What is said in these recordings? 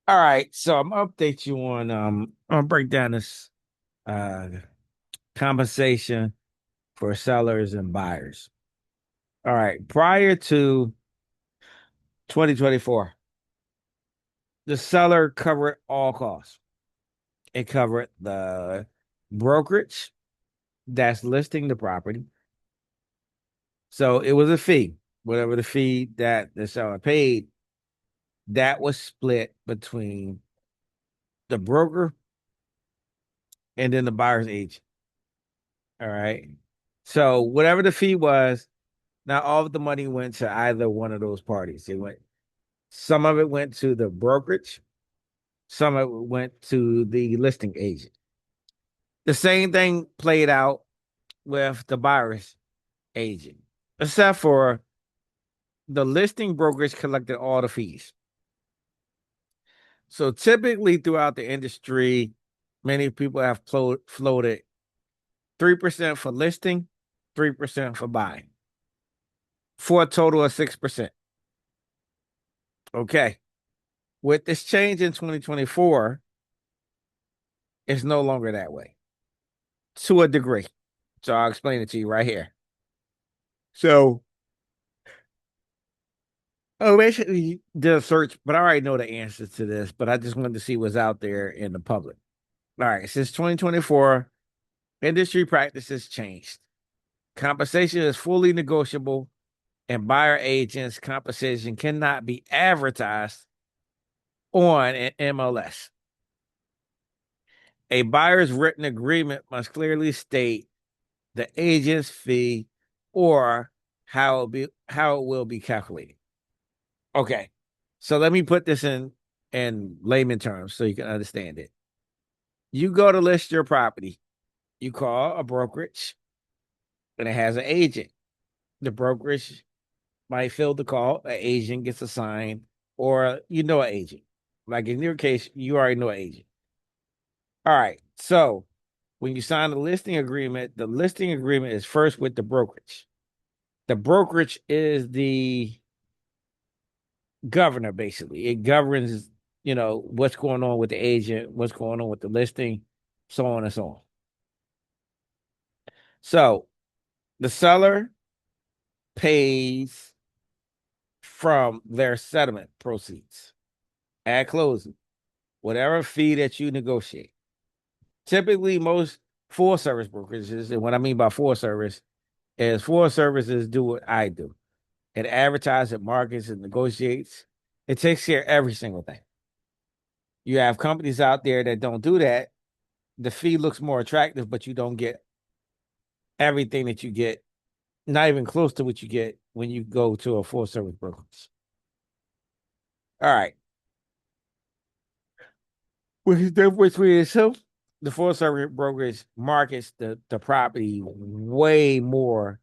All right, so I'm gonna update you on I'm gonna break down this uh compensation for sellers and buyers. All right, prior to 2024, the seller covered all costs. It covered the brokerage that's listing the property. So it was a fee. Whatever the fee that the seller paid, that was split between the broker and then the buyer's agent. All right. So whatever the fee was, not all of the money went to either one of those parties. Some of it went to the brokerage, some of it went to the listing agent. The same thing played out with the buyer's agent, except for the listing brokerage collected all the fees. So typically throughout the industry, many people have floated 3% for listing, 3% for buying, for a total of 6%. Okay. With this change in 2024, it's no longer that way to a degree. So I'll explain it to you right here. So I basically did a search, but I already know the answers to this, but I just wanted to see what's out there in the public. All right, since 2024, industry practices changed. Compensation is fully negotiable, and buyer agents' compensation cannot be advertised on an MLS. A buyer's written agreement must clearly state the agent's fee or how it will be calculated. Okay. So let me put this in layman terms so you can understand it. You go to list your property, you call a brokerage and it has an agent. The brokerage might fill the call, an agent gets assigned, or an agent. Like in your case, you already know an agent. All right. So when you sign the listing agreement is first with the brokerage. The brokerage is the governor, basically. It governs, what's going on with the agent, what's going on with the listing, so on and so on. So the seller pays from their settlement proceeds at closing, whatever fee that you negotiate. Typically, most full service brokerages, and what I mean by full service is full services do what I do. It advertises, it markets, it negotiates. It takes care of every single thing. You have companies out there that don't do that. The fee looks more attractive, but you don't get everything that you get, not even close to what you get when you go to a full service brokerage. All right. Which is difference between itself. The full service brokerage markets the property way more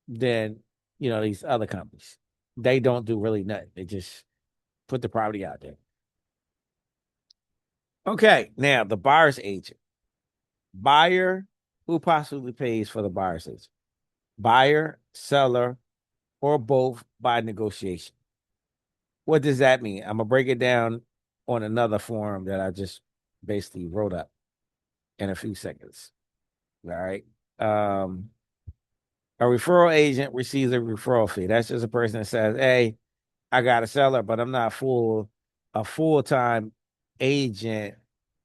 than these other companies. They don't do really nothing. They just put the property out there. Okay, now the buyer's agent. Buyer, who possibly pays for the buyer's agent? Buyer, seller, or both by negotiation. What does that mean? I'm gonna break it down on another form that I just basically wrote up in a few seconds. All right. Um, a referral agent receives a referral fee. That's just a person that says, "Hey, I got a seller, but I'm not a full-time agent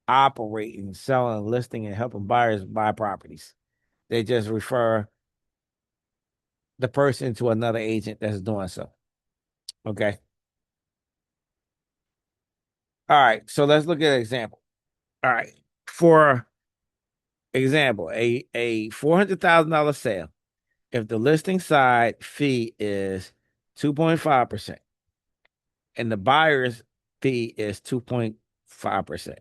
operating, selling, listing, and helping buyers buy properties. They just refer the person to another agent that's doing so." Okay. All right. So let's look at an example. All right. For example, a $400,000 sale, if the listing side fee is 2.5% and the buyer's fee is 2.5%,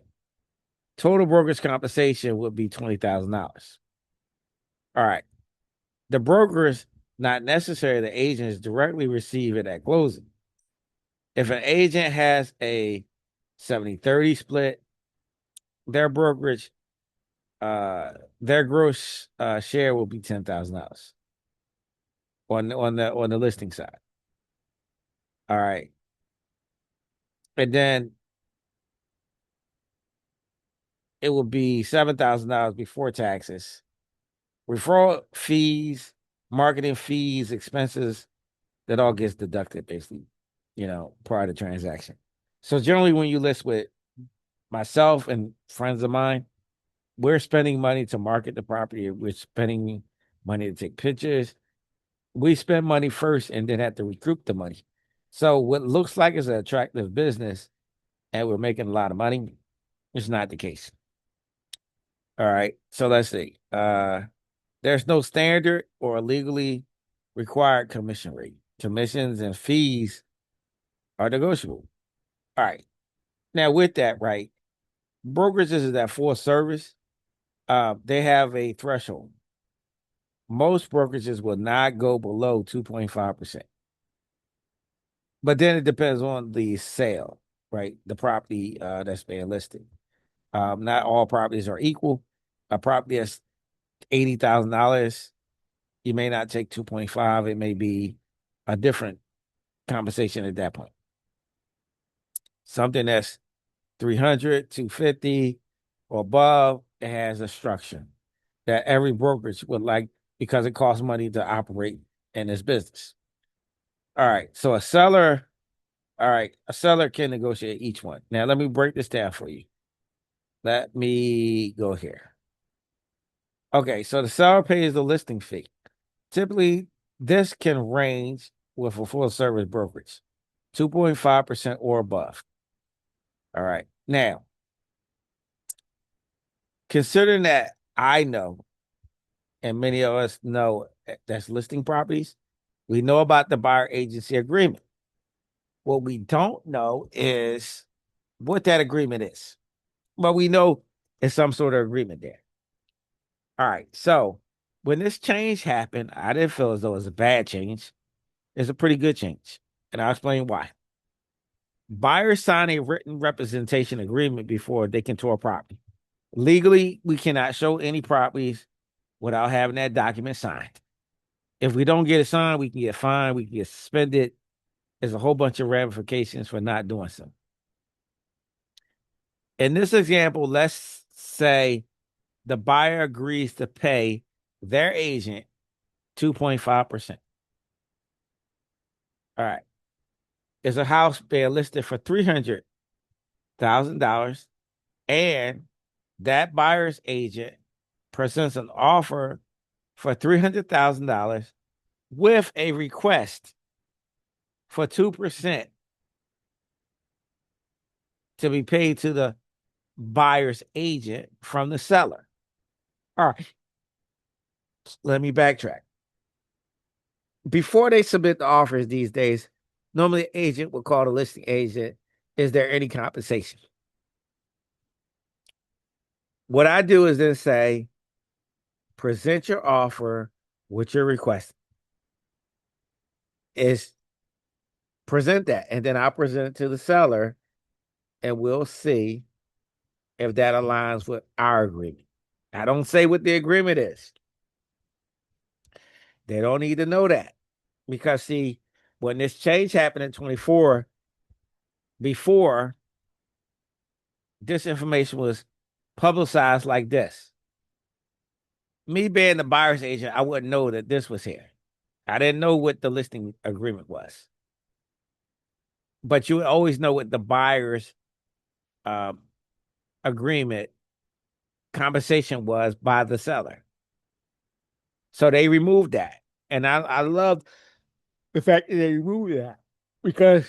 total brokerage compensation would be $20,000. All right. The brokers, not necessarily the agents, directly receive it at closing. If an agent has a 70-30 split, their brokerage, uh, their gross share will be $10,000 on the listing side. All right. And then it will be $7,000 before taxes, referral fees, marketing fees, expenses, that all gets deducted basically, prior to transaction. So generally when you list with myself and friends of mine, we're spending money to market the property. We're spending money to take pictures. We spend money first and then have to recoup the money. So what looks like is an attractive business and we're making a lot of money, it's not the case. All right. So let's see. There's no standard or legally required commission rate. Commissions and fees are negotiable. All right. Now with that, right, brokerages is that full service. They have a threshold. Most brokerages will not go below 2.5%. But then it depends on the sale, right? The property that's being listed. Not all properties are equal. A property that's $80,000, you may not take 2.5. It may be a different conversation at that point. Something that's 300, 250 or above, it has a structure that every brokerage would like because it costs money to operate in this business. All right. So a seller can negotiate each one. Now let me break this down for you. Let me go here. Okay, so the seller pays the listing fee. Typically, this can range with a full service brokerage, 2.5% or above. All right. Now, considering that I know, and many of us know that's listing properties, we know about the buyer agency agreement. What we don't know is what that agreement is. But we know it's some sort of agreement there. All right. So when this change happened, I didn't feel as though it was a bad change. It's a pretty good change. And I'll explain why. Buyers sign a written representation agreement before they can tour property. Legally, we cannot show any properties without having that document signed. If we don't get it signed, we can get fined, we can get suspended. There's a whole bunch of ramifications for not doing so. In this example, let's say the buyer agrees to pay their agent 2.5%. All right. It's a house being listed for $300,000, and that buyer's agent presents an offer for $300,000 with a request for 2% to be paid to the buyer's agent from the seller. All right. Let me backtrack. Before they submit the offers these days, normally the agent will call the listing agent. Is there any compensation? What I do is then say, present your offer with your request. Is present that, and then I'll present it to the seller, and we'll see if that aligns with our agreement. I don't say what the agreement is. They don't need to know that. Because see, when this change happened in 24, before this information was publicized like this, me being the buyer's agent, I wouldn't know that this was here. I didn't know what the listing agreement was. But you would always know what the buyer's agreement compensation was by the seller. So they removed that. And I love the fact that they removed that, because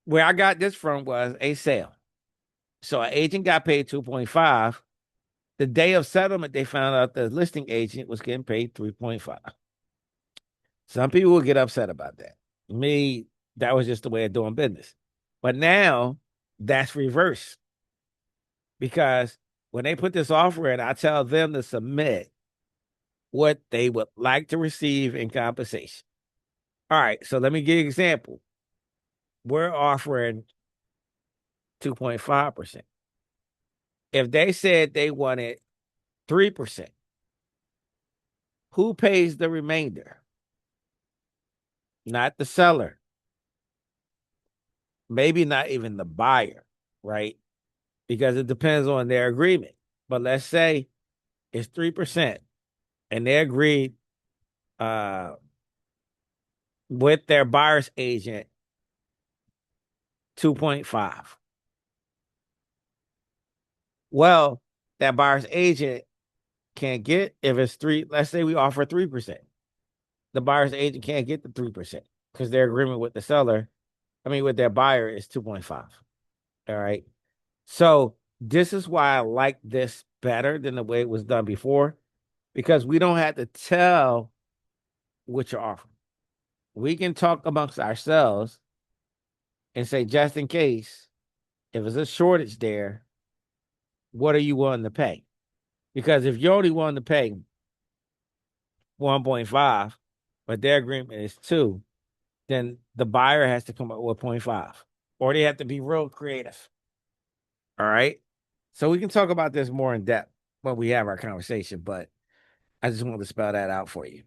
where I got this from was a sale. So an agent got paid 2.5. The day of settlement, they found out the listing agent was getting paid 3.5. Some people will get upset about that. Me, that was just the way of doing business. But now that's reversed, because when they put this offer in, I tell them to submit what they would like to receive in compensation. All right, so let me give you an example. We're offering 2.5%. If they said they wanted 3%, who pays the remainder? Not the seller. Maybe not even the buyer, right? Because it depends on their agreement. But let's say it's 3%, and they agreed uh, with their buyer's agent 2.5. Well, that buyer's agent can't get if it's three. Let's say we offer 3%. The buyer's agent can't get the 3% because their agreement with the seller, with their buyer is 2.5. All right. So this is why I like this better than the way it was done before, because we don't have to tell what you're offering. We can talk amongst ourselves and say, just in case, if there's a shortage there, what are you willing to pay? Because if you're only willing to pay 1.5, but their agreement is 2, then the buyer has to come up with 0.5, or they have to be real creative. All right. So we can talk about this more in depth when we have our conversation, but I just wanted to spell that out for you.